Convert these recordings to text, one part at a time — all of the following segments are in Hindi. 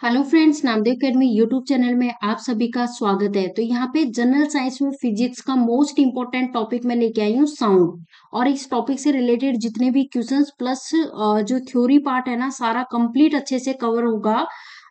Hello friends, Namdev academy YouTube channel में आप सभी का स्वागत है। तो यहाँ पे जनरल साइंस में फिजिक्स का मोस्ट इंपॉर्टेंट टॉपिक मैं लेके आई हूँ साउंड। और इस टॉपिक से रिलेटेड जितने भी क्वेश्चंस प्लस जो थ्योरी पार्ट है ना, सारा कंप्लीट अच्छे से कवर होगा।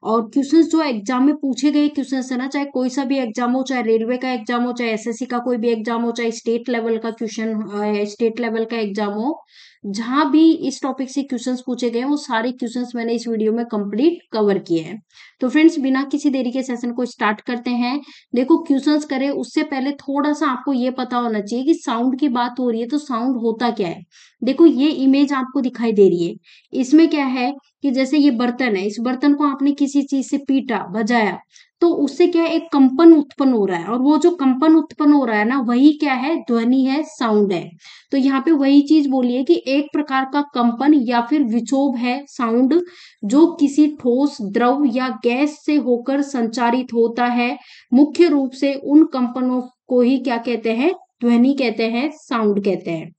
और क्वेश्चंस जो एग्जाम में पूछे गए क्वेश्चंस है ना, चाहे कोई सा भी एग्जाम हो, चाहे रेलवे का एग्जाम हो, चाहे एसएससी का कोई भी एग्जाम हो, चाहे स्टेट लेवल का क्वेश्चन स्टेट लेवल का एग्जाम हो, जहां भी इस टॉपिक से क्वेश्चंस पूछे गए वो सारे क्वेश्चंस मैंने इस वीडियो में कंप्लीट कवर किए हैं। तो फ्रेंड्स, बिना किसी देरी के सेशन को स्टार्ट करते हैं। देखो, क्वेश्चंस करें उससे पहले थोड़ा सा आपको ये पता होना चाहिए कि साउंड की बात हो रही है तो साउंड होता क्या है। देखो, ये इमेज आपको दिखाई दे रही है, इसमें क्या है कि जैसे ये बर्तन है, इस बर्तन को आपने किसी चीज से पीटा, बजाया, तो उससे क्या है, एक कंपन उत्पन्न हो रहा है। और वो जो कंपन उत्पन्न हो रहा है ना, वही क्या है, ध्वनि है, साउंड है। तो यहाँ पे वही चीज बोली है कि एक प्रकार का कंपन या फिर विक्षोभ है साउंड, जो किसी ठोस, द्रव या गैस से होकर संचारित होता है। मुख्य रूप से उन कंपनों को ही क्या कहते हैं, ध्वनि कहते हैं, साउंड कहते हैं।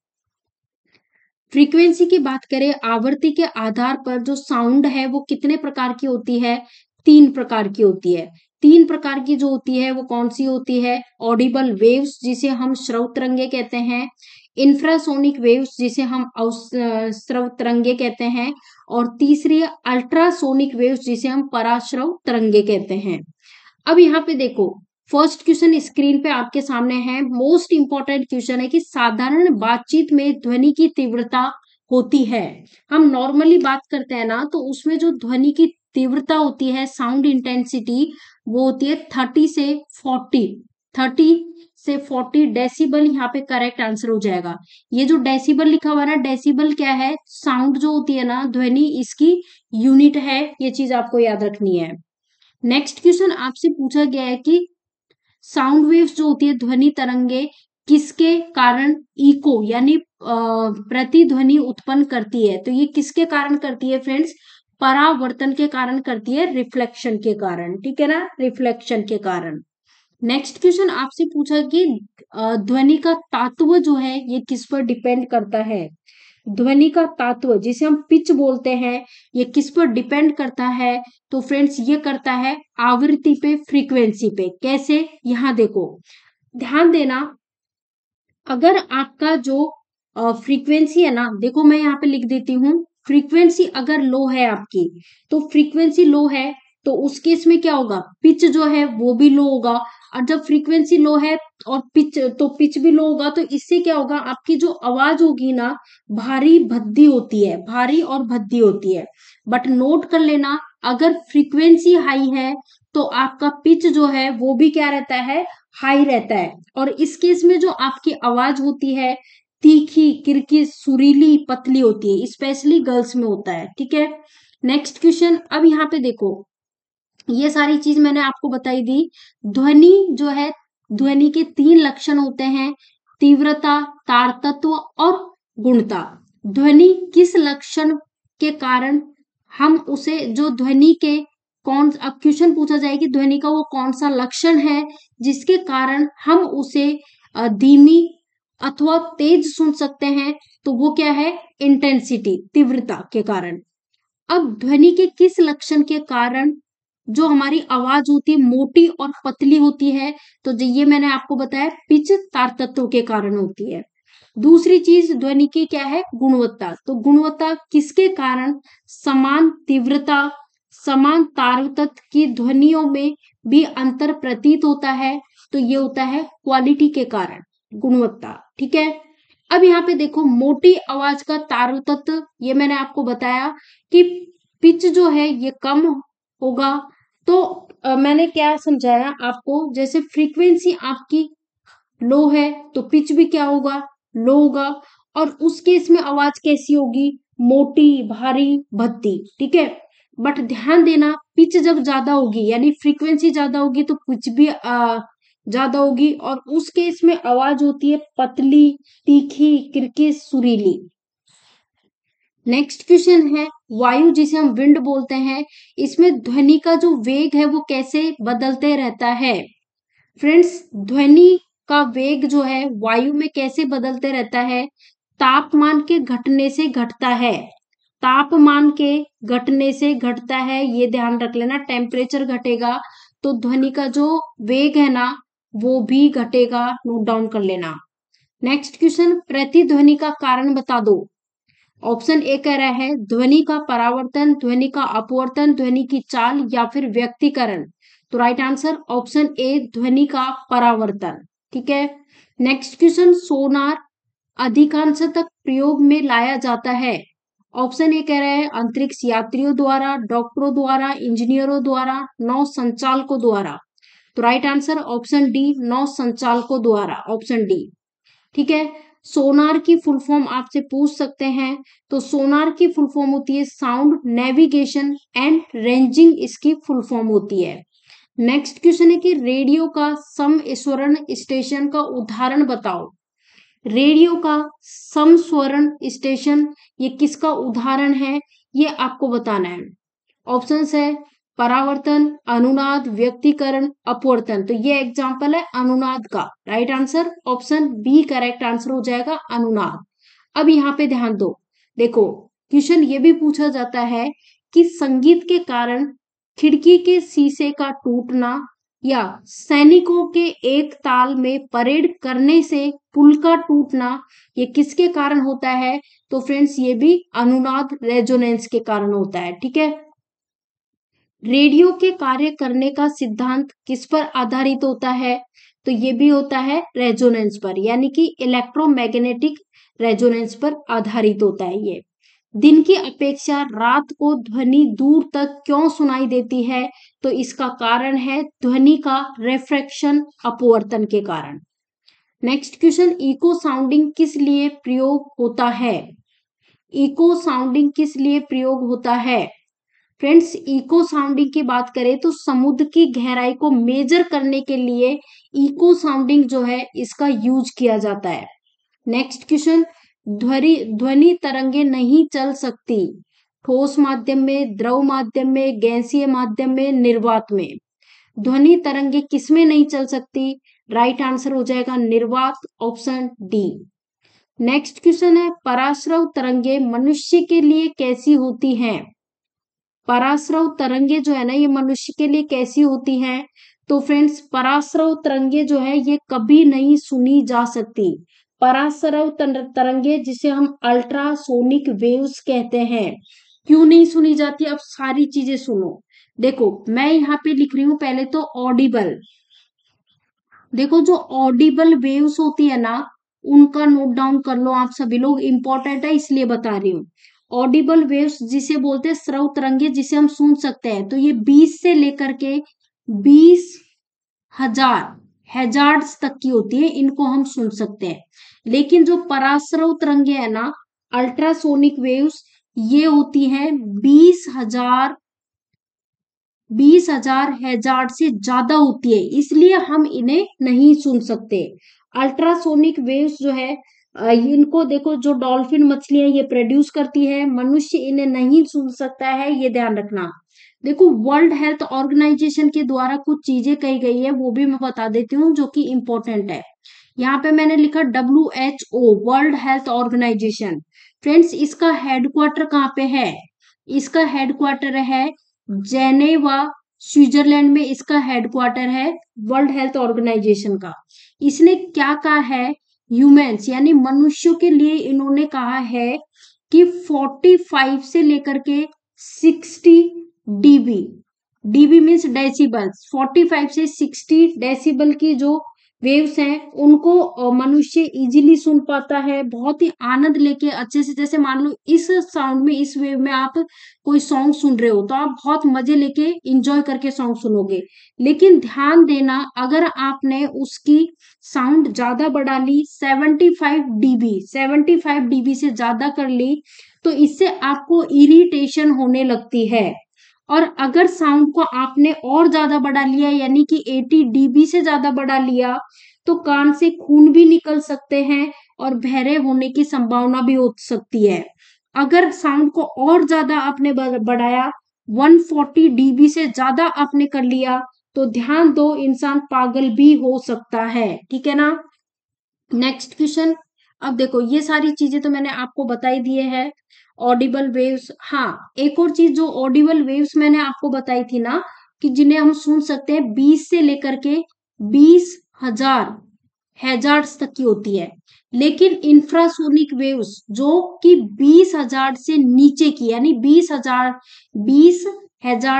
फ्रीक्वेंसी की बात करें, आवृत्ति के आधार पर जो साउंड है वो कितने प्रकार की होती है, 3 प्रकार की होती है। 3 प्रकार की जो होती है वो कौन सी होती है, ऑडिबल वेव्स जिसे हम श्रव्य तरंगे कहते हैं, इंफ्रासोनिक वेव्स जिसे हम श्रव्य तरंगे कहते हैं, और तीसरी है अल्ट्रासोनिक वेव्स जिसे हम पराश्रव तरंगे कहते हैं। अब यहाँ पे देखो, फर्स्ट क्वेश्चन स्क्रीन पे आपके सामने है, मोस्ट इंपॉर्टेंट क्वेश्चन है कि साधारण बातचीत में ध्वनि की तीव्रता होती है। हम नॉर्मली बात करते हैं ना, तो उसमें जो ध्वनि की तीव्रता होती है, साउंड इंटेंसिटी, वो होती है 30 से 40 डेसिबल। यहाँ पे करेक्ट आंसर हो जाएगा। ये जो डेसिबल लिखा हुआ है ना, डेसिबल क्या है, साउंड जो होती है ना, ध्वनि, इसकी यूनिट है। ये चीज आपको याद रखनी है। नेक्स्ट क्वेश्चन आपसे पूछा गया है कि साउंड वेव्स जो होती है, ध्वनि तरंगे, किसके कारण इको यानी प्रतिध्वनि उत्पन्न करती है। तो ये किसके कारण करती है फ्रेंड्स, परावर्तन के कारण करती है, रिफ्लेक्शन के कारण। ठीक है ना, रिफ्लेक्शन के कारण। नेक्स्ट क्वेश्चन आपसे पूछा कि ध्वनि का तात्व जो है ये किस पर डिपेंड करता है। ध्वनि का तात्व जिसे हम पिच बोलते हैं, ये किस पर डिपेंड करता है। तो फ्रेंड्स, ये करता है आवृत्ति पे, फ्रीक्वेंसी पे। कैसे, यहाँ देखो, ध्यान देना। अगर आपका जो फ्रीक्वेंसी है ना, देखो मैं यहाँ पे लिख देती हूँ, फ्रीक्वेंसी अगर लो है आपकी, तो फ्रीक्वेंसी लो है तो उस केस में क्या होगा, पिच जो है वो भी लो होगा। और जब फ्रीक्वेंसी लो है और पिच भी लो होगा, तो इससे क्या होगा, आपकी जो आवाज होगी ना, भारी भद्दी होती है, भारी और भद्दी होती है। बट नोट कर लेना, अगर फ्रीक्वेंसी हाई है तो आपका पिच जो है वो भी क्या रहता है, हाई रहता है। और इस केस में जो आपकी आवाज होती है, तीखी, किरकिरी, सुरीली, पतली होती है, स्पेशली गर्ल्स में होता है। ठीक है। नेक्स्ट क्वेश्चन, अब यहाँ पे देखो, ये सारी चीज मैंने आपको बताई दी। ध्वनि जो है, ध्वनि के 3 लक्षण होते हैं, तीव्रता, तारतत्व और गुणता। ध्वनि किस लक्षण के कारण हम उसे, जो ध्वनि के कौन, अब क्वेश्चन पूछा जाए कि ध्वनि का वो कौन सा लक्षण है जिसके कारण हम उसे धीमी अथवा तेज सुन सकते हैं। तो वो क्या है, इंटेंसिटी, तीव्रता के कारण। अब ध्वनि के किस लक्षण के कारण जो हमारी आवाज होती है मोटी और पतली होती है, तो ये मैंने आपको बताया, पिच तार तत्व के कारण होती है। दूसरी चीज ध्वनि की क्या है, गुणवत्ता। तो गुणवत्ता किसके कारण, समान तीव्रता, समान तारतत्व की ध्वनियों में भी अंतर प्रतीत होता है, तो ये होता है क्वालिटी के कारण, गुणवत्ता। ठीक है। अब यहाँ पे देखो, मोटी आवाज का तारतत्व, ये मैंने आपको बताया कि पिच जो है ये कम होगा। तो मैंने क्या समझाया आपको, जैसे फ्रीक्वेंसी आपकी लो है तो पिच भी क्या होगा, लो होगा। और उस केस में आवाज कैसी होगी, मोटी, भारी, भद्दी। ठीक है। बट ध्यान देना, पिच जब ज्यादा होगी यानी फ्रीक्वेंसी ज्यादा होगी तो पिच भी ज्यादा होगी। और उस केस में आवाज होती है पतली, तीखी, किरकिरी, सुरीली। नेक्स्ट क्वेश्चन है, वायु जिसे हम विंड बोलते हैं, इसमें ध्वनि का जो वेग है वो कैसे बदलते रहता है। फ्रेंड्स, ध्वनि का वेग जो है वायु में कैसे बदलते रहता है, तापमान के घटने से घटता है। तापमान के घटने से घटता है, ये ध्यान रख लेना। टेम्परेचर घटेगा तो ध्वनि का जो वेग है ना वो भी घटेगा, नोट डाउन कर लेना। नेक्स्ट क्वेश्चन, प्रतिध्वनि का कारण बता दो। ऑप्शन ए कह रहा है ध्वनि का परावर्तन, ध्वनि का अपवर्तन, ध्वनि की चाल या फिर व्यक्तीकरण। तो राइट आंसर ऑप्शन ए ध्वनि का परावर्तन। ठीक है। नेक्स्ट क्वेश्चन, सोनार अधिकांशतः प्रयोग में लाया जाता है। ऑप्शन ए कह रहा है अंतरिक्ष यात्रियों द्वारा, डॉक्टरों द्वारा, इंजीनियरों द्वारा, नौ संचालकों द्वारा। तो राइट आंसर ऑप्शन डी, नौ संचालकों द्वारा, ऑप्शन डी। ठीक है। सोनार की फुल फॉर्म आपसे पूछ सकते हैं, तो सोनार की फुल फॉर्म होती है साउंड नेविगेशन एंड रेंजिंग, इसकी फुल फॉर्म होती है। नेक्स्ट क्वेश्चन है कि रेडियो का समस्वरण स्टेशन का उदाहरण बताओ। रेडियो का समस्वरण स्टेशन ये किसका उदाहरण है, ये आपको बताना है। ऑप्शंस है परावर्तन, अनुनाद, व्यक्तीकरण, अपवर्तन। तो ये एग्जांपल है अनुनाद का। Right answer option B correct answer हो जाएगा, अनुनाद। अब यहाँ पे ध्यान दो, देखो क्वेश्चन ये भी पूछा जाता है कि संगीत के कारण खिड़की के शीशे का टूटना या सैनिकों के एक ताल में परेड करने से पुल का टूटना ये किसके कारण होता है। तो फ्रेंड्स ये भी अनुनाद रेजोनेंस के कारण होता है। ठीक है। रेडियो के कार्य करने का सिद्धांत किस पर आधारित होता है, तो ये भी होता है रेजोनेंस पर, यानी कि इलेक्ट्रोमैग्नेटिक रेजोनेंस पर आधारित होता है ये। दिन की अपेक्षा रात को ध्वनि दूर तक क्यों सुनाई देती है, तो इसका कारण है ध्वनि का रिफ्रैक्शन, अपवर्तन के कारण। नेक्स्ट क्वेश्चन, इको साउंडिंग किस लिए प्रयोग होता है। इको साउंडिंग किस लिए प्रयोग होता है। फ्रेंड्स इको साउंडिंग की बात करें तो समुद्र की गहराई को मेजर करने के लिए इको साउंडिंग जो है इसका यूज किया जाता है। नेक्स्ट क्वेश्चन, ध्वनि तरंगे नहीं चल सकती ठोस माध्यम में, द्रव माध्यम में, गैसीय माध्यम में, निर्वात में। ध्वनि तरंगे किसमें नहीं चल सकती, राइट आंसर हो जाएगा निर्वात, ऑप्शन डी। नेक्स्ट क्वेश्चन है पराश्रव तरंगे मनुष्य के लिए कैसी होती हैं। पराश्रव तरंगे जो है ना ये मनुष्य के लिए कैसी होती हैं, तो फ्रेंड्स पराश्रव तरंगे जो है ये कभी नहीं सुनी जा सकती। पराश्रव तरंगे जिसे हम अल्ट्रासोनिक वेव्स कहते हैं, क्यों नहीं सुनी जाती, अब सारी चीजें सुनो। देखो मैं यहाँ पे लिख रही हूँ पहले तो ऑडिबल। देखो जो ऑडिबल वेव्स होती है ना उनका नोट डाउन कर लो आप सभी लोग, इंपॉर्टेंट है इसलिए बता रही हूँ। ऑडिबल वेव्स जिसे बोलते हैं श्रव्य तरंगे जिसे हम सुन सकते हैं, तो ये 20 से लेकर के 20,000 हैजार्ड्स तक की होती है, इनको हम सुन सकते हैं। लेकिन जो पराश्रव तरंगे है ना अल्ट्रासोनिक वेव्स ये होती है 20,000 हैजार्ड से ज्यादा होती है, इसलिए हम इन्हें नहीं सुन सकते। अल्ट्रासोनिक वेव्स जो है इनको देखो जो डॉल्फिन मछलियां ये प्रोड्यूस करती है, मनुष्य इन्हें नहीं सुन सकता है, ये ध्यान रखना। देखो वर्ल्ड हेल्थ ऑर्गेनाइजेशन के द्वारा कुछ चीजें कही गई है वो भी मैं बता देती हूँ जो कि इंपॉर्टेंट है। यहाँ पे मैंने लिखा WHO world health organisation. Friends इसका हेडक्वार्टर कहाँ पे है, इसका हेडक्वार्टर है जेनेवा, स्विट्जरलैंड में इसका हेडक्वार्टर है वर्ल्ड हेल्थ ऑर्गेनाइजेशन का। इसने क्या कहा है, ह्यूमंस यानी मनुष्यों के लिए इन्होंने कहा है कि 45 से लेकर के 60 डीबी, डीबी मीन्स डेसिबल, 45 से 60 डेसिबल की जो वेव्स हैं उनको मनुष्य इजीली सुन पाता है, बहुत ही आनंद लेके अच्छे से। जैसे मान लो इस साउंड में, इस वेव में आप कोई सॉन्ग सुन रहे हो तो आप बहुत मजे लेके इंजॉय करके सॉन्ग सुनोगे। लेकिन ध्यान देना अगर आपने उसकी साउंड ज्यादा बढ़ा ली, 75 डीबी से ज्यादा कर ली, तो इससे आपको इरिटेशन होने लगती है। और अगर साउंड को आपने और ज्यादा बढ़ा लिया यानी कि 80 डीबी से ज्यादा बढ़ा लिया तो कान से खून भी निकल सकते हैं और बहरे होने की संभावना भी हो सकती है। अगर साउंड को और ज्यादा आपने बढ़ाया, 140 डीबी से ज्यादा आपने कर लिया, तो ध्यान दो इंसान पागल भी हो सकता है। ठीक है ना। नेक्स्ट क्वेश्चन, अब देखो ये सारी चीजें तो मैंने आपको बताई दिए हैं। ऑडिबल वेव्स, हाँ एक और चीज जो ऑडिबल वेव्स मैंने आपको बताई थी ना, कि जिन्हें हम सुन सकते हैं 20 से लेकर के 20,000 हैजार्ड्स तक की होती है। लेकिन इंफ्रासोनिक वेव्स जो कि 20,000 से नीचे की, यानी 20,000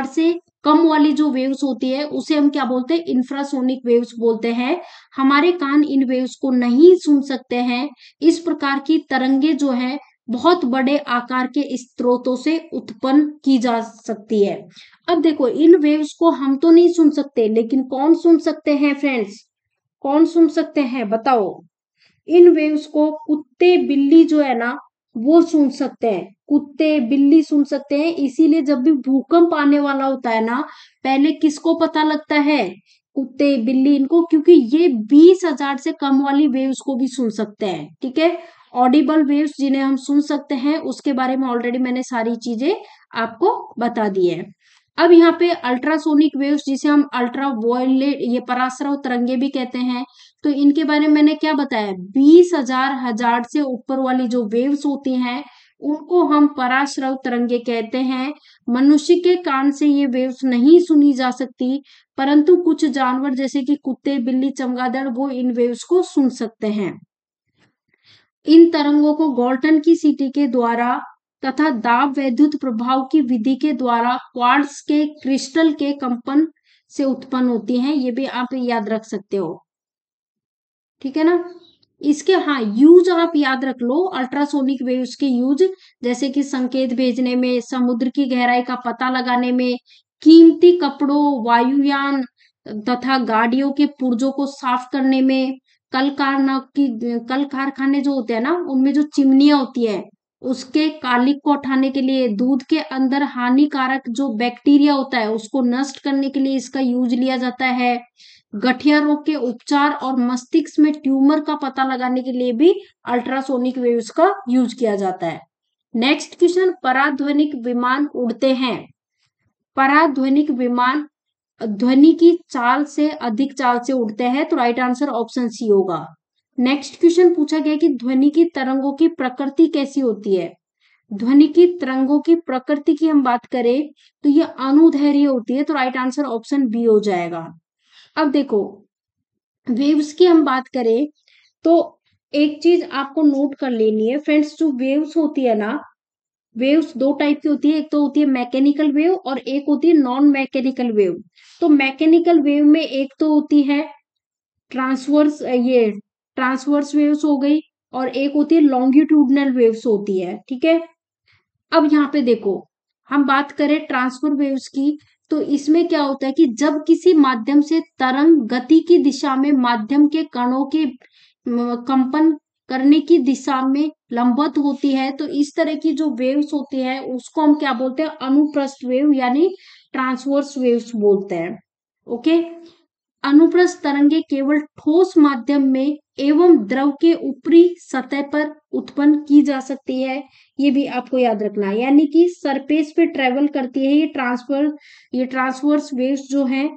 से कम वाली जो वेव्स होती है उसे हम क्या बोलते हैं, इंफ्रासोनिक वेव्स बोलते हैं। हमारे कान इन वेव्स को नहीं सुन सकते हैं। इस प्रकार की तरंगे जो है बहुत बड़े आकार के स्रोतों से उत्पन्न की जा सकती है। अब देखो इन वेव्स को हम तो नहीं सुन सकते, लेकिन कौन सुन सकते हैं फ्रेंड्स, कौन सुन सकते हैं बताओ। इन वेव्स को कुत्ते बिल्ली जो है ना वो सुन सकते हैं, कुत्ते बिल्ली सुन सकते हैं। इसीलिए जब भी भूकंप आने वाला होता है ना, पहले किसको पता लगता है, कुत्ते बिल्ली इनको, क्योंकि ये 20,000 से कम वाली वेव्स को भी सुन सकते हैं। ठीक है, ऑडिबल वेव्स जिन्हें हम सुन सकते हैं उसके बारे में ऑलरेडी मैंने सारी चीजें आपको बता दी है। अब यहाँ पे अल्ट्रासोनिक वेव्स जिसे हम अल्ट्रा वायलेट, ये पराश्रव तरंगे भी कहते हैं, तो इनके बारे में मैंने क्या बताया, 20,000 हजार से ऊपर वाली जो वेव्स होती हैं उनको हम पराश्रव तरंगे कहते हैं। मनुष्य के कान से ये वेव्स नहीं सुनी जा सकती, परंतु कुछ जानवर जैसे कि कुत्ते बिल्ली चमगादड़ वो इन वेव्स को सुन सकते हैं। इन तरंगों को गॉल्टन की सीटी के द्वारा तथा दाब वैद्युत प्रभाव की विधि के द्वारा क्वार्ट्ज के क्रिस्टल के कंपन से उत्पन्न होती हैं। ये भी आप याद रख सकते हो, ठीक है ना। इसके हाँ यूज आप याद रख लो, अल्ट्रासोनिक वेव्स के यूज, जैसे कि संकेत भेजने में, समुद्र की गहराई का पता लगाने में, कीमती कपड़ों, वायुयान तथा गाड़ियों के पुर्जों को साफ करने में, कल कारखाने जो होते हैं ना उनमें जो चिमनियां होती है उसके कालिक को उठाने के लिए, दूध के अंदर हानिकारक जो बैक्टीरिया होता है उसको नष्ट करने के लिए इसका यूज लिया जाता है। गठिया रोग के उपचार और मस्तिष्क में ट्यूमर का पता लगाने के लिए भी अल्ट्रासोनिक वेव्स का यूज किया जाता है। नेक्स्ट क्वेश्चन, पराध्वनिक विमान उड़ते हैं। पराध्वनिक विमान ध्वनि की चाल से अधिक चाल से उड़ते हैं, तो राइट आंसर ऑप्शन सी होगा। नेक्स्ट क्वेश्चन पूछा गया कि ध्वनि की तरंगों की प्रकृति कैसी होती है। ध्वनि की तरंगों की प्रकृति की हम बात करें तो ये अनुदैर्घ्य होती है, तो राइट आंसर ऑप्शन बी हो जाएगा। अब देखो वेव्स की हम बात करें तो एक चीज आपको नोट कर लेनी है फ्रेंड्स, जो वेव्स होती है ना, वेव्स दो टाइप की होती है, एक तो होती है मैकेनिकल वेव और एक होती है नॉन मैकेनिकल वेव। तो मैकेनिकल वेव में एक तो होती है ट्रांसवर्स, ये ट्रांसवर्स वेव्स हो गई, और एक होती है लॉन्गिट्यूडनल वेव्स होती है। ठीक है, अब यहाँ पे देखो हम बात करें ट्रांसफर वेव्स की, तो इसमें क्या होता है कि जब किसी माध्यम से तरंग गति की दिशा में माध्यम के कणों के कंपन करने की दिशा में लंबवत होती है, तो इस तरह की जो वेव्स होती है उसको हम क्या बोलते हैं, अनुप्रस्थ वेव यानी ट्रांसवर्स वेव्स बोलते हैं। ओके, अनुप्रस्थ तरंगे केवल ठोस माध्यम में एवं द्रव के ऊपरी सतह पर उत्पन्न की जा सकती है। ये भी आपको याद रखना है, यानी कि सरफेस पे ट्रेवल करती है ये ट्रांसवर्स वेव्स जो है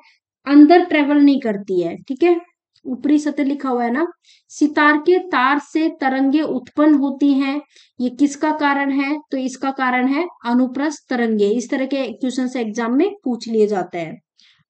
अंदर ट्रेवल नहीं करती है। ठीक है, ऊपरी सतह लिखा हुआ है ना। सितार के तार से तरंगे उत्पन्न होती हैं, ये किसका कारण है, तो इसका कारण है अनुप्रस्थ तरंगे। इस तरह के क्वेश्चन एग्जाम में पूछ लिए जाते हैं।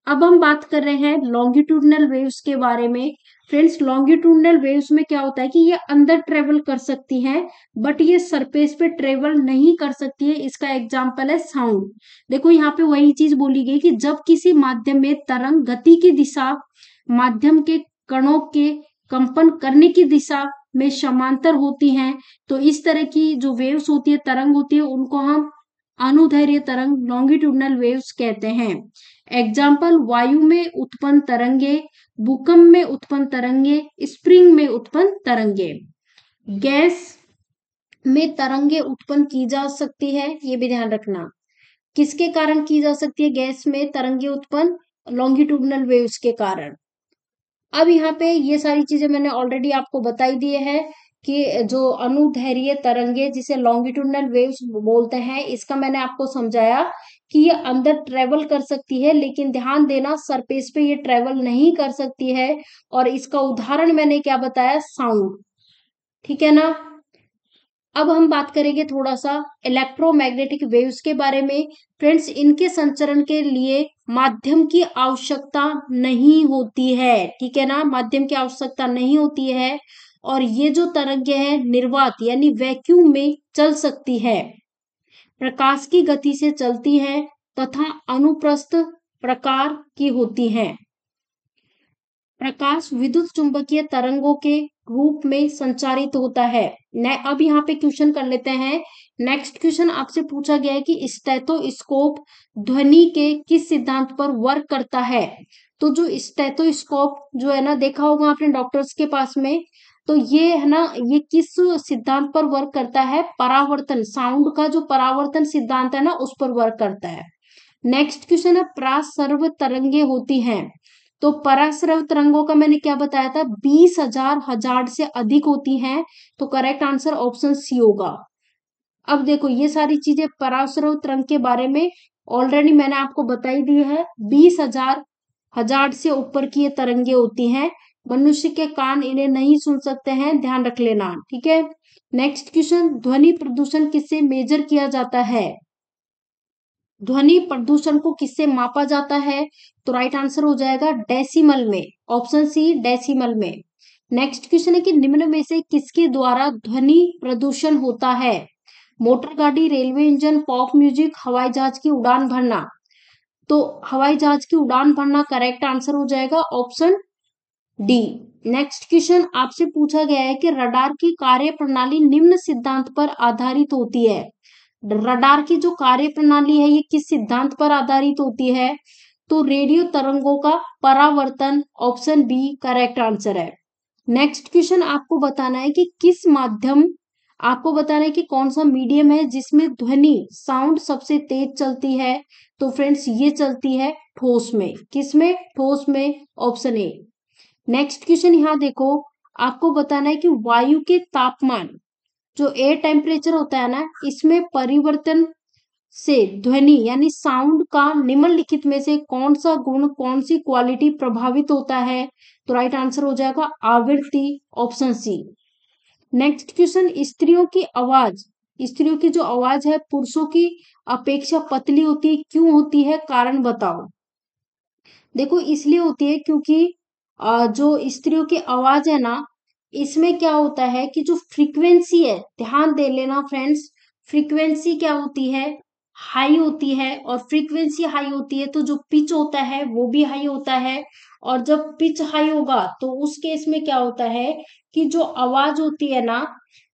अब हम बात कर रहे हैं लॉन्गिट्यूडनल वेव्स के बारे में। फ्रेंड्स लॉन्गिट्यूडनल वेव्स में क्या होता है कि ये अंदर ट्रेवल कर सकती हैं, बट ये सरफेस पे ट्रेवल नहीं कर सकती है। इसका एग्जांपल है साउंड। देखो यहाँ पे वही चीज बोली गई कि जब किसी माध्यम में तरंग गति की दिशा माध्यम के कणों के कंपन करने की दिशा में समांतर होती हैं, तो इस तरह की जो वेव्स होती है, तरंग होती है, उनको हम अनुदैर्घ्य तरंग लॉन्गिट्यूडनल वेव्स कहते हैं। एग्जाम्पल, वायु में उत्पन्न तरंगे, भूकंप में उत्पन्न तरंगे, स्प्रिंग में उत्पन्न तरंगे। गैस में तरंगे उत्पन्न की जा सकती है, ये भी ध्यान रखना। किसके कारण की जा सकती है गैस में तरंगे उत्पन्न, लॉन्गिट्यूडनल वेव्स के कारण। अब यहाँ पे ये सारी चीजें मैंने ऑलरेडी आपको बताई दी है कि जो अनुदैर्घ्य तरंगे जिसे लॉन्गिट्यूडनल वेव्स बोलते हैं, इसका मैंने आपको समझाया कि ये अंदर ट्रेवल कर सकती है, लेकिन ध्यान देना सरफेस पे ये ट्रेवल नहीं कर सकती है। और इसका उदाहरण मैंने क्या बताया, साउंड। ठीक है ना। अब हम बात करेंगे थोड़ा सा इलेक्ट्रोमैग्नेटिक वेव्स के बारे में। फ्रेंड्स, इनके संचरण के लिए माध्यम की आवश्यकता नहीं होती है, ठीक है ना, माध्यम की आवश्यकता नहीं होती है। और ये जो तरंगें हैं निर्वात यानी वैक्यूम में चल सकती है, प्रकाश की गति से चलती हैं तथा अनुप्रस्थ प्रकार की होती हैं। प्रकाश विद्युत चुंबकीय तरंगों के रूप में संचारित होता है। अब यहाँ पे क्वेश्चन कर लेते हैं। नेक्स्ट क्वेश्चन आपसे पूछा गया है कि स्टेथोस्कोप ध्वनि के किस सिद्धांत पर वर्क करता है। तो जो स्टेथोस्कोप जो है ना, देखा होगा आपने डॉक्टर्स के पास में, तो ये है ना, ये किस सिद्धांत पर वर्क करता है, परावर्तन, साउंड का जो परावर्तन सिद्धांत है ना उस पर वर्क करता है। नेक्स्ट क्वेश्चन है, परासर्व तरंगे होती हैं। तो परासर्व तरंगों का मैंने क्या बताया था, 20,000 हजार से अधिक होती हैं। तो करेक्ट आंसर ऑप्शन सी होगा। अब देखो ये सारी चीजें परासर्व तरंग के बारे में ऑलरेडी मैंने आपको बताई दी है। 20,000 हजार से ऊपर की ये तरंगे होती हैं। मनुष्य के कान इन्हें नहीं सुन सकते हैं, ध्यान रख लेना, ठीक है। नेक्स्ट क्वेश्चन, ध्वनि प्रदूषण किससे मेजर किया जाता है। ध्वनि प्रदूषण को किससे मापा जाता है। तो राइट आंसर हो जाएगा डेसिमल में, ऑप्शन सी डेसिमल में। नेक्स्ट क्वेश्चन है कि निम्न में से किसके द्वारा ध्वनि प्रदूषण होता है। मोटर गाड़ी, रेलवे इंजन, पॉप म्यूजिक, हवाई जहाज की उड़ान भरना। तो हवाई जहाज की उड़ान भरना करेक्ट आंसर हो जाएगा, ऑप्शन डी। नेक्स्ट क्वेश्चन आपसे पूछा गया है कि रडार की कार्य प्रणाली निम्न सिद्धांत पर आधारित होती है। रडार की जो कार्य प्रणाली है ये किस सिद्धांत पर आधारित होती है। तो रेडियो तरंगों का परावर्तन, ऑप्शन बी करेक्ट आंसर है। नेक्स्ट क्वेश्चन आपको बताना है कि किस माध्यम, आपको बताना है कि कौन सा मीडियम है जिसमें ध्वनि साउंड सबसे तेज चलती है। तो फ्रेंड्स ये चलती है ठोस में। किसमें, ठोस में, ऑप्शन ए। नेक्स्ट क्वेश्चन यहाँ देखो, आपको बताना है कि वायु के तापमान, जो एयर टेम्परेचर होता है ना, इसमें परिवर्तन से ध्वनि यानी साउंड का निम्नलिखित में से कौन सा गुण, कौन सी क्वालिटी प्रभावित होता है। तो राइट आंसर हो जाएगा आवृत्ति, ऑप्शन सी। नेक्स्ट क्वेश्चन, स्त्रियों की आवाज, स्त्रियों की जो आवाज है पुरुषों की अपेक्षा पतली होती है, क्यों होती है, कारण बताओ। देखो इसलिए होती है क्योंकि जो स्त्रियों की आवाज है ना, इसमें क्या होता है कि जो फ्रीक्वेंसी है, ध्यान दे लेना फ्रेंड्स, फ्रीक्वेंसी क्या होती है, हाई होती है। और फ्रीक्वेंसी हाई होती है तो जो पिच होता है वो भी हाई होता है। और जब पिच हाई होगा तो उस केस में क्या होता है कि जो आवाज होती है ना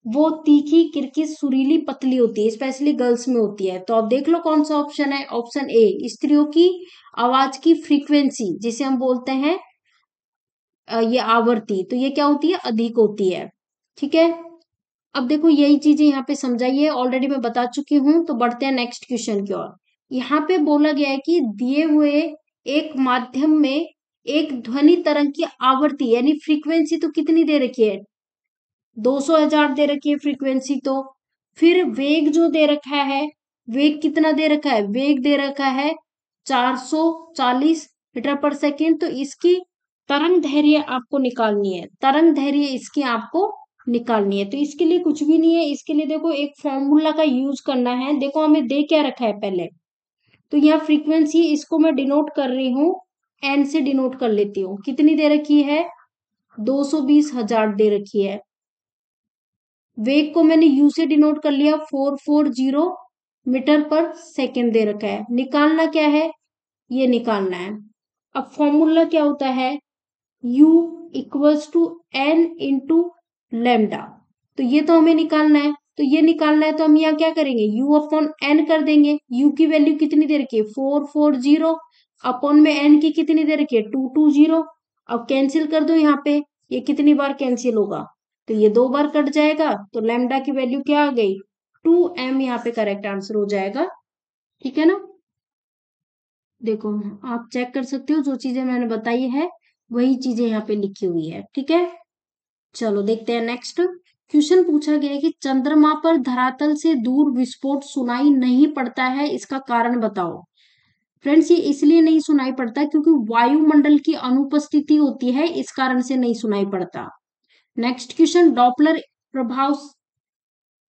वो तीखी, किरकिरी, सुरीली, पतली होती है, स्पेशली गर्ल्स में होती है। तो आप देख लो कौन सा ऑप्शन है, ऑप्शन ए, स्त्रियों की आवाज की फ्रीक्वेंसी जिसे हम बोलते हैं ये आवर्ती, तो ये क्या होती है, अधिक होती है, ठीक है। अब देखो यही चीजें यहाँ पे समझाई है, ऑलरेडी मैं बता चुकी हूँ। तो बढ़ते हैं नेक्स्ट क्वेश्चन की ओर। यहाँ पे बोला गया है कि दिए हुए एक माध्यम में एक ध्वनि तरंग की आवर्ती यानी फ्रीक्वेंसी तो कितनी दे रखी है, 200,000 दे रखी है फ्रीक्वेंसी। तो फिर वेग जो दे रखा है, वेग कितना दे रखा है, वेग दे रखा है 440 मीटर पर सेकेंड। तो इसकी तरंग धैर्य आपको निकालनी है, तरंग धैर्य इसकी आपको निकालनी है। तो इसके लिए कुछ भी नहीं है, इसके लिए देखो एक फॉर्मूला का यूज करना है। देखो हमें दे क्या रखा है पहले, तो यहाँ फ्रीक्वेंसी इसको मैं डिनोट कर रही हूँ, एन से डिनोट कर लेती हूँ। कितनी दे रखी है, 220,000 दे रखी है। वेग को मैंने यू से डिनोट कर लिया, 440 मीटर पर सेकेंड दे रखा है। निकालना क्या है, ये निकालना है। अब फॉर्मूला क्या होता है, u equals to n into lambda. तो ये तो हमें निकालना है, तो ये निकालना है तो हम यहाँ क्या करेंगे, u अपॉन एन कर देंगे। u की वैल्यू कितनी दे रखी है, 440, अपॉन में n की कितनी दे रखी है, 220। अब कैंसिल कर दो यहाँ पे, ये कितनी बार कैंसिल होगा, तो ये 2 बार कट जाएगा। तो लेमडा की वैल्यू क्या आ गई, 2m, यहाँ पे करेक्ट आंसर हो जाएगा, ठीक है ना। देखो आप चेक कर सकते हो, जो चीजें मैंने बताई है वही चीजें यहाँ पे लिखी हुई है, ठीक है। चलो देखते हैं नेक्स्ट क्वेश्चन। पूछा गया है कि चंद्रमा पर धरातल से दूर विस्फोट सुनाई नहीं पड़ता है, इसका कारण बताओ। फ्रेंड्स ये इसलिए नहीं सुनाई पड़ता क्योंकि वायुमंडल की अनुपस्थिति होती है, इस कारण से नहीं सुनाई पड़ता। नेक्स्ट क्वेश्चन, डॉपलर प्रभाव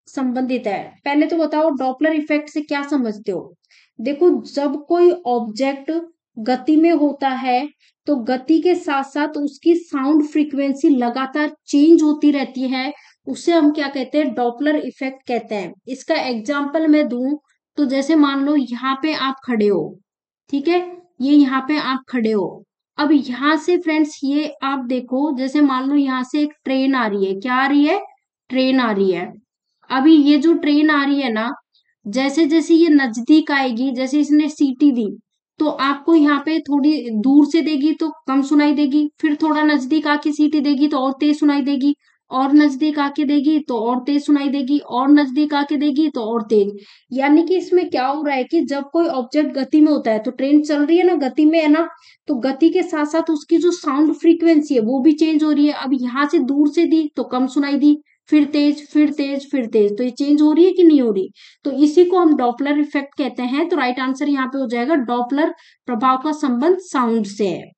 संबंधित है। पहले तो बताओ डॉपलर इफेक्ट से क्या समझते हो। देखो, जब कोई ऑब्जेक्ट गति में होता है तो गति के साथ साथ उसकी साउंड फ्रीक्वेंसी लगातार चेंज होती रहती है, उसे हम क्या कहते हैं, डॉपलर इफेक्ट कहते हैं। इसका एग्जाम्पल मैं दूं तो जैसे मान लो यहाँ पे आप खड़े हो, ठीक है, ये यहाँ पे आप खड़े हो। अब यहाँ से फ्रेंड्स ये आप देखो, जैसे मान लो यहाँ से एक ट्रेन आ रही है, क्या आ रही है, ट्रेन आ रही है। अभी ये जो ट्रेन आ रही है ना, जैसे जैसे ये नजदीक आएगी, जैसे इसने सीटी दी तो आपको यहाँ पे थोड़ी दूर से देगी तो कम सुनाई देगी, फिर थोड़ा नजदीक आके सीटी देगी तो और तेज सुनाई देगी, और नजदीक आके देगी तो और तेज सुनाई देगी, और नजदीक आके देगी तो और तेज। यानी कि इसमें क्या हो रहा है कि जब कोई ऑब्जेक्ट गति में होता है, तो ट्रेन चल रही है ना, गति में है ना, तो गति के साथ साथ उसकी जो साउंड फ्रीक्वेंसी है वो भी चेंज हो रही है। अब यहाँ से दूर से दी तो कम सुनाई दी, फिर तेज, फिर तेज, फिर तेज, तो ये चेंज हो रही है कि नहीं हो रही। तो इसी को हम डॉपलर इफेक्ट कहते हैं। तो राइट आंसर यहाँ पे हो जाएगा डॉपलर प्रभाव का संबंध साउंड से है।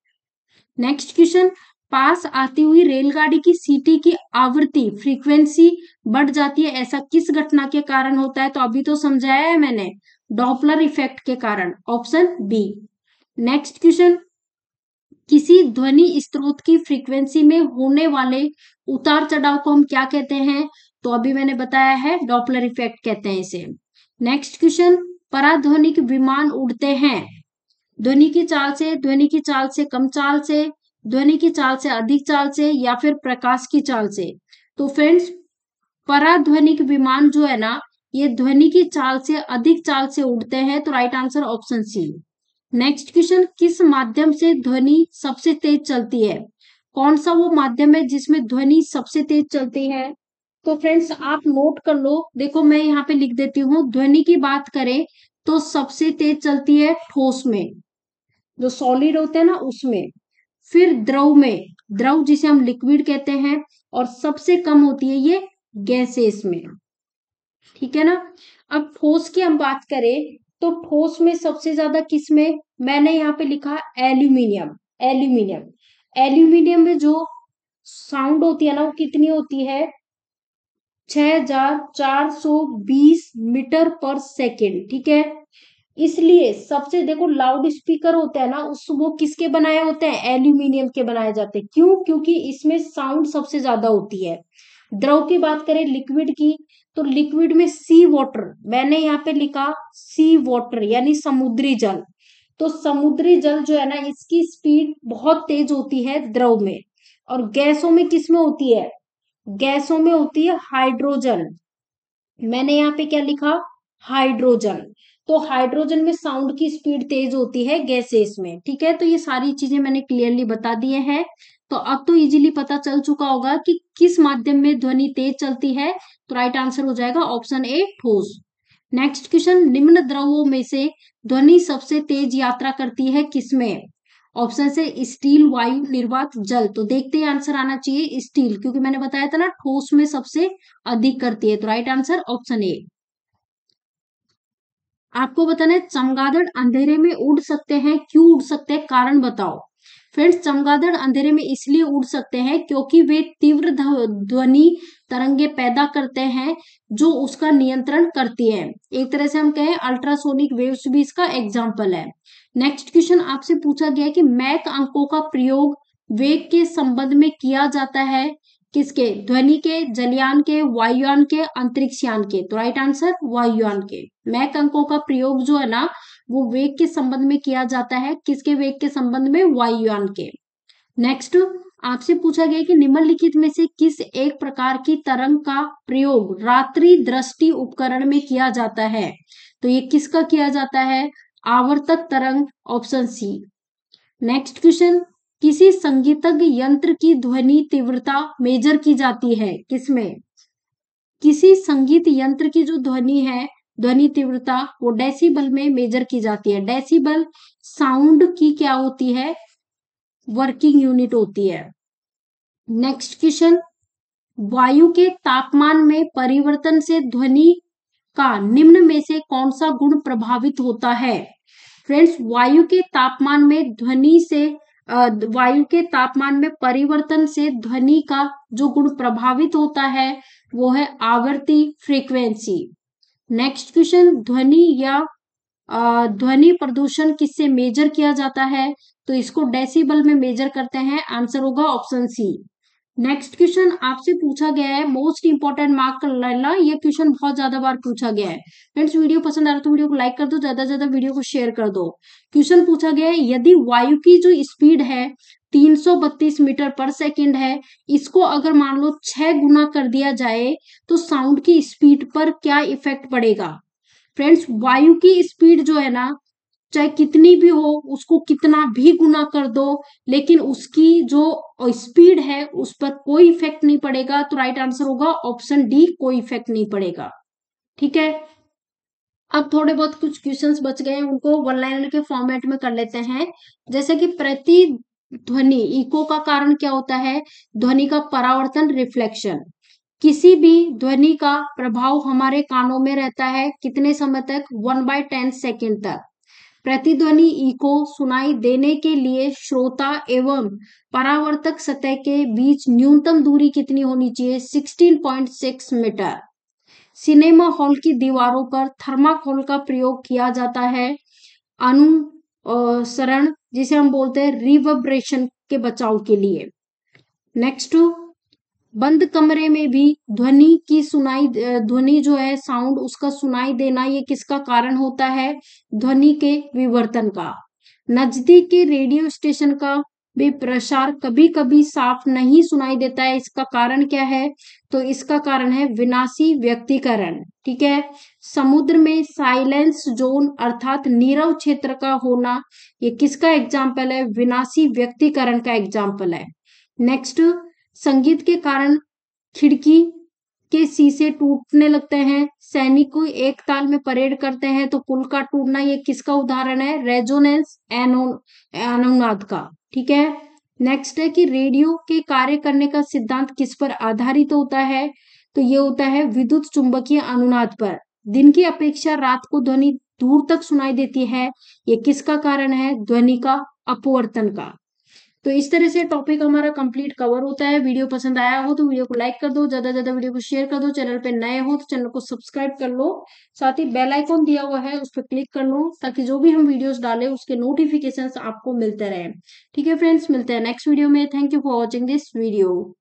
नेक्स्ट क्वेश्चन, पास आती हुई रेलगाड़ी की सीटी की आवृत्ति फ्रीक्वेंसी बढ़ जाती है, ऐसा किस घटना के कारण होता है। तो अभी तो समझाया है मैंने, डॉपलर इफेक्ट के कारण, ऑप्शन बी। नेक्स्ट क्वेश्चन, किसी ध्वनि स्रोत की फ्रीक्वेंसी में होने वाले उतार चढ़ाव को हम क्या कहते हैं। तो अभी मैंने बताया है, डॉपलर इफेक्ट कहते हैं इसे। नेक्स्ट क्वेश्चन, पराध्वनिक विमान उड़ते हैं ध्वनि की चाल से, ध्वनि की चाल से कम चाल से, ध्वनि की चाल से अधिक चाल से, या फिर प्रकाश की चाल से। तो फ्रेंड्स, पराध्वनिक विमान जो है ना, ये ध्वनि की चाल से अधिक चाल से उड़ते हैं। तो right answer option C. Next question, किस माध्यम से ध्वनि सबसे तेज चलती है। कौन सा वो माध्यम है जिसमें ध्वनि सबसे तेज चलती है। तो फ्रेंड्स आप नोट कर लो, देखो मैं यहाँ पे लिख देती हूँ। ध्वनि की बात करें तो सबसे तेज चलती है ठोस में, जो सॉलिड होते हैं ना उसमें, फिर द्रव में, द्रव जिसे हम लिक्विड कहते हैं, और सबसे कम होती है ये गैसेस में, ठीक है ना। अब ठोस की हम बात करें तो ठोस में सबसे ज्यादा किस में, मैंने यहाँ पे लिखा एल्यूमिनियम। एल्यूमिनियम, एल्यूमिनियम में जो साउंड होती है ना वो कितनी होती है, 6420 मीटर पर सेकेंड, ठीक है। इसलिए सबसे, देखो लाउड स्पीकर होता है ना, उस वो किसके बनाए होते हैं, एल्यूमिनियम के बनाए जाते हैं। क्यों, क्योंकि इसमें साउंड सबसे ज्यादा होती है। द्रव की बात करें लिक्विड की, तो लिक्विड में सी वाटर, मैंने यहाँ पे लिखा सी वाटर यानी समुद्री जल। तो समुद्री जल जो है ना, इसकी स्पीड बहुत तेज होती है द्रव में। और गैसों में किस में होती है, गैसों में होती है हाइड्रोजन। मैंने यहाँ पे क्या लिखा, हाइड्रोजन। तो हाइड्रोजन में साउंड की स्पीड तेज होती है गैसेस में, ठीक है। तो ये सारी चीजें मैंने क्लियरली बता दिए हैं। तो अब तो इजीली पता चल चुका होगा कि किस माध्यम में ध्वनि तेज चलती है। तो राइट आंसर हो जाएगा ऑप्शन ए, ठोस। नेक्स्ट क्वेश्चन, निम्न द्रवों में से ध्वनि सबसे तेज यात्रा करती है किसमें। ऑप्शन से स्टील, वायु, निर्वात, जल। तो देखते हैं आंसर आना चाहिए स्टील, क्योंकि मैंने बताया था ना ठोस में सबसे अधिक करती है। तो राइट आंसर ऑप्शन ए। आपको बताना है, चमगादड़ अंधेरे में उड़ सकते हैं, क्यों उड़ सकते हैं, कारण बताओ। फ्रेंड्स, चमगादड़ अंधेरे में इसलिए उड़ सकते हैं क्योंकि वे तीव्र ध्वनि तरंगे पैदा करते हैं जो उसका नियंत्रण करती है। एक तरह से हम कहें अल्ट्रासोनिक वेव्स भी इसका एग्जाम्पल है। नेक्स्ट क्वेश्चन आपसे पूछा गया है कि मैक अंकों का प्रयोग वेग के संबंध में किया जाता है किसके, ध्वनि के, जलयान के, वायुयान के, अंतरिक्ष यान के। तो राइट आंसर वायुयान के। मैक अंकों का प्रयोग जो है ना, वो वेग के संबंध में किया जाता है, किसके वेग के संबंध में, वायुयान के। नेक्स्ट आपसे पूछा गया कि निम्नलिखित में से किस एक प्रकार की तरंग का प्रयोग रात्रि दृष्टि उपकरण में किया जाता है। तो ये किसका किया जाता है, आवर्तक तरंग, ऑप्शन सी। नेक्स्ट क्वेश्चन, किसी संगीतज्ञ यंत्र की ध्वनि तीव्रता मेजर की जाती है किसमें, किसी संगीत यंत्र की जो ध्वनि है, ध्वनि तीव्रता, वो डेसिबल में मेजर की जाती है। डेसिबल साउंड की क्या होती है, वर्किंग यूनिट होती है। नेक्स्ट क्वेश्चन, वायु के तापमान में परिवर्तन से ध्वनि का निम्न में से कौन सा गुण प्रभावित होता है। फ्रेंड्स, वायु के तापमान में ध्वनि से वायु के तापमान में परिवर्तन से ध्वनि का जो गुण प्रभावित होता है वो है आवृत्ति, फ्रीक्वेंसी। नेक्स्ट क्वेश्चन, ध्वनि प्रदूषण किससे मेजर किया जाता है? तो इसको डेसिबल में मेजर करते हैं। आंसर होगा ऑप्शन सी। नेक्स्ट क्वेश्चन आपसे पूछा गया है, मोस्ट इंपॉर्टेंट मार्क कर लेना, ये क्वेश्चन बहुत ज्यादा बार पूछा गया है। फ्रेंड्स वीडियो पसंद आ रहा है तो वीडियो को लाइक कर दो, ज्यादा से ज्यादा वीडियो को शेयर कर दो। क्वेश्चन पूछा गया है, यदि वायु की जो स्पीड है 332 मीटर पर सेकेंड है, इसको अगर मान लो 6 गुना कर दिया जाए तो साउंड की स्पीड पर क्या इफेक्ट पड़ेगा? फ्रेंड्स वायु की स्पीड जो है ना, चाहे कितनी भी हो, उसको कितना भी गुना कर दो, लेकिन उसकी जो स्पीड है उस पर कोई इफेक्ट नहीं पड़ेगा। तो राइट आंसर होगा ऑप्शन डी, कोई इफेक्ट नहीं पड़ेगा। ठीक है, अब थोड़े बहुत कुछ क्वेश्चंस बच गए हैं, उनको वन लाइनर के फॉर्मेट में कर लेते हैं। जैसे कि प्रतिध्वनि, इको का कारण क्या होता है? ध्वनि का परावर्तन, रिफ्लेक्शन। किसी भी ध्वनि का प्रभाव हमारे कानों में रहता है कितने समय तक? 1/10 सेकेंड तक। प्रतिध्वनि इको सुनाई देने के लिए श्रोता एवं परावर्तक सतह के बीच न्यूनतम दूरी कितनी होनी चाहिए? 16.6 मीटर। सिनेमा हॉल की दीवारों पर थर्माकोल का प्रयोग किया जाता है अनुसरण, जिसे हम बोलते हैं रिवर्बरेशन के बचाव के लिए। नेक्स्ट, बंद कमरे में भी ध्वनि जो है साउंड उसका सुनाई देना, ये किसका कारण होता है? ध्वनि के विवर्तन का। नजदीक के रेडियो स्टेशन का भी प्रसार कभी कभी साफ नहीं सुनाई देता है, इसका कारण क्या है? तो इसका कारण है विनाशी व्यक्तीकरण। ठीक है, समुद्र में साइलेंस जोन अर्थात नीरव क्षेत्र का होना, ये किसका एग्जाम्पल है? विनाशी व्यक्तीकरण का एग्जाम्पल है। नेक्स्ट, संगीत के कारण खिड़की के शीशे टूटने लगते हैं, सैनिक एक ताल में परेड करते हैं तो पुल का टूटना, ये किसका उदाहरण है? रेजोनेंस अनुनाद का। ठीक है, नेक्स्ट है कि रेडियो के कार्य करने का सिद्धांत किस पर आधारित होता है? तो ये होता है विद्युत चुंबकीय अनुनाद पर। दिन की अपेक्षा रात को ध्वनि दूर तक सुनाई देती है, ये किसका कारण है? ध्वनि का अपवर्तन का। तो इस तरह से टॉपिक हमारा कंप्लीट कवर होता है। वीडियो पसंद आया हो तो वीडियो को लाइक कर दो, ज्यादा से ज्यादा वीडियो को शेयर कर दो। चैनल पे नए हो तो चैनल को सब्सक्राइब कर लो, साथ ही बेल आइकॉन दिया हुआ है उस पर क्लिक कर लो, ताकि जो भी हम वीडियोस डालें उसके नोटिफिकेशंस आपको मिलते रहे। ठीक है फ्रेंड्स, मिलते हैं नेक्स्ट वीडियो में। Thank you for watching this video.